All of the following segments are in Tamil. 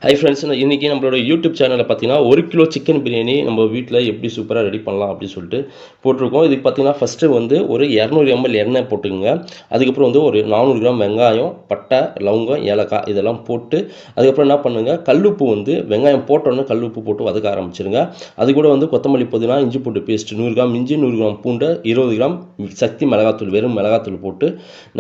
ஹை ஃப்ரெண்ட்ஸ், இன்றைக்கி நம்மளோட யூடியூப் சேனலில் பார்த்தீங்கன்னா 1 கிலோ சிக்கன் பிரியாணி நம்ம வீட்டில் எப்படி சூப்பராக ரெடி பண்ணலாம் அப்படின்னு சொல்லிட்டு போட்டிருக்கோம். இதுக்கு பார்த்தீங்கன்னா ஃபஸ்ட்டு வந்து ஒரு 200 ml எண்ணெய் போட்டுக்கோங்க. அதுக்கப்புறம் வந்து ஒரு 400 கிராம் வெங்காயம், பட்டை, லவங்கம், ஏலக்காய் இதெல்லாம் போட்டு அதுக்கப்புறம் என்ன பண்ணுங்கள், கல்லுப்பு வந்து வெங்காயம் போட்டோன்னே கல்லுப்பு போட்டு வதக்க ஆரம்பிச்சிருங்க. அது கூட வந்து கொத்தமல்லி, புதினா, இஞ்சி பூண்டு பேஸ்ட் 100 கிராம் இஞ்சி, 100 கிராம் பூண்டு, 20 கிராம் சக்தி மிளகாத்தூள், வெறும் மிளகாத்தூள் போட்டு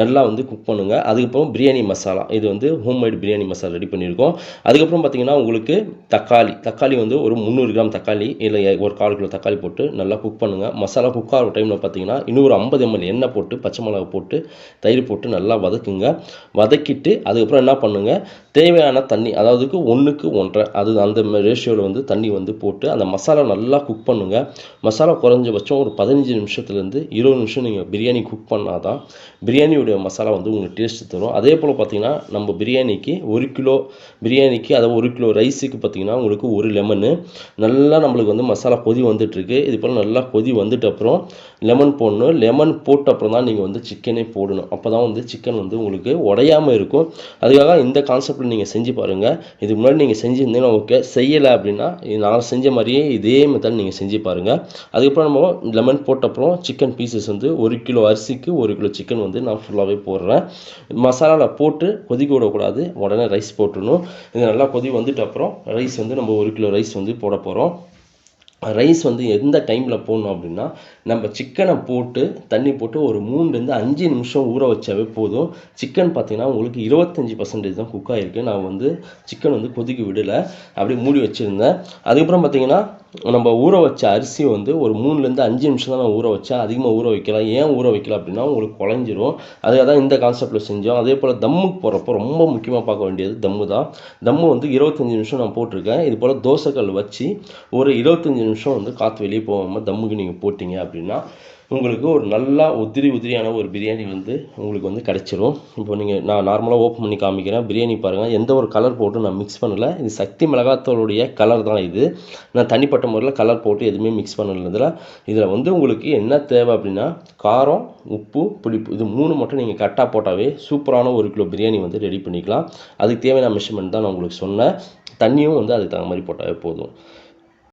நல்லா வந்து குக் பண்ணுங்கள். அதுக்கப்புறம் பிரியாணி மசாலா, இது வந்து ஹோம்மேட் பிரியாணி மசாலா ரெடி பண்ணியிருக்கோம். அதுக்கப்புறம் பார்த்தீங்கன்னா உங்களுக்கு தக்காளி வந்து ஒரு 300 கிராம் தக்காளி இல்லை ஒரு 1/4 கிலோ தக்காளி போட்டு நல்லா குக் பண்ணுங்கள். மசாலா குக் ஆகிற டைமில் பார்த்தீங்கன்னா இன்னொரு 50 ml எண்ணெய் போட்டு பச்சை மிளகா போட்டு தயிர் போட்டு நல்லா வதக்குங்க. வதக்கிட்டு அதுக்கப்புறம் என்ன பண்ணுங்கள், தேவையான தண்ணி, அதாவது 1க்கு 1.5 அது அந்த ரேஷியோவில் வந்து தண்ணி வந்து போட்டு அந்த மசாலா நல்லா குக் பண்ணுங்கள். மசாலா குறைஞ்சபட்சம் ஒரு 15 நிமிஷத்துலேருந்து 20 நிமிஷம் நீங்கள் பிரியாணி குக் பண்ணால் தான் பிரியாணியோடைய மசாலா வந்து உங்களுக்கு டேஸ்ட் தரும். அதே போல் பார்த்தீங்கன்னா நம்ம பிரியாணிக்கு 1 கிலோ பிரியாணிக்கு, அதாவது 1 கிலோ ரைஸுக்கு பார்த்தீங்கன்னா உங்களுக்கு 1 லெமனு நல்லா நம்மளுக்கு வந்து மசாலா கொதி வந்துட்டுருக்கு. இது போல் நல்லா கொதி வந்துட்டு அப்புறம் லெமன் போடணும். லெமன் போட்ட அப்புறம் தான் நீங்கள் வந்து சிக்கனே போடணும். அப்போ தான் வந்து சிக்கன் வந்து உங்களுக்கு உடையாமல் இருக்கும். அதுக்காக இந்த கான்செப்டில் நீங்கள் செஞ்சு பாருங்கள். இதுக்கு முன்னாடி நீங்கள் செஞ்சுருந்தீங்கன்னா ஓகே, செய்யலை அப்படின்னா நான் செஞ்ச மாதிரியே இதே மெத்தட் நீங்கள் செஞ்சு பாருங்கள். அதுக்கப்புறம் நம்ம லெமன் போட்டப்புறம் சிக்கன் பீசஸ் வந்து 1 கிலோ அரிசிக்கு 1 கிலோ சிக்கன் வந்து நான் ஃபுல்லாகவே போடுறேன். மசாலாவில் போட்டு கொதிக்க விடக்கூடாது, உடனே ரைஸ் போட்டுடணும். இது நல்லா கொதி வந்துட்டு அப்புறம் ரைஸ் வந்து நம்ம 1 கிலோ ரைஸ் வந்து போட போகிறோம். ரைஸ் வந்து எந்த டைமில் போடணும் அப்படின்னா, நம்ம சிக்கனை போட்டு தண்ணி போட்டு ஒரு 3லேருந்து 5 நிமிஷம் ஊற வச்சாவே போதும். சிக்கன் பார்த்தீங்கன்னா உங்களுக்கு 25% தான் குக் ஆகிருக்கு. நான் வந்து சிக்கன் வந்து கொதிக்க விடலை, அப்படியே மூடி வச்சுருந்தேன். அதுக்கப்புறம் பார்த்தீங்கன்னா நம்ம ஊற வச்ச அரிசி வந்து ஒரு 3லேருந்து 5 நிமிஷம் தான் நான் ஊற வச்சேன். அதிகமாக ஊற வைக்கலாம். ஏன் ஊற வைக்கல அப்படின்னா உங்களுக்கு குழஞ்சிரும். அதுக்காக தான் இந்த கான்செப்டில் செஞ்சோம். அதே போல் தம்முக்கு போகிறப்போ ரொம்ப முக்கியமாக பார்க்க வேண்டியது தம்மு தான். தம்மு வந்து 25 நிமிஷம் நான் போட்டிருக்கேன். இது போல் தோசைக்கல் வச்சு ஒரு 25 நிமிஷம் வந்து காற்று வெளியே போகாமல் தம்முக்கு நீங்கள் போட்டிங்க அப்படின்னா உங்களுக்கு ஒரு நல்லா உதிரியான ஒரு பிரியாணி வந்து உங்களுக்கு வந்து கிடச்சிரும். இப்போ நான் நார்மலாக ஓப்பன் பண்ணி காமிக்கிறேன். பிரியாணி பாருங்கள், எந்த ஒரு கலர் போட்டு நான் மிக்ஸ் பண்ணலை. இது சக்தி மிளகாத்தூளுடைய கலர் தான் இது. நான் தனிப்பட்ட முறையில் கலர் போட்டு எதுவுமே மிக்ஸ் பண்ணல. இதில் வந்து உங்களுக்கு என்ன தேவை அப்படின்னா காரம், உப்பு, புளிப்பு, இது 3 மட்டும் நீங்கள் கரெக்டாக போட்டாவே சூப்பரான 1 கிலோ பிரியாணி வந்து ரெடி பண்ணிக்கலாம். அதுக்கு தேவையான மெஷர்மெண்ட் தான் நான் உங்களுக்கு சொன்னேன். தண்ணியும் வந்து அதுக்கு தகுந்த மாதிரி போட்டாவே போதும்.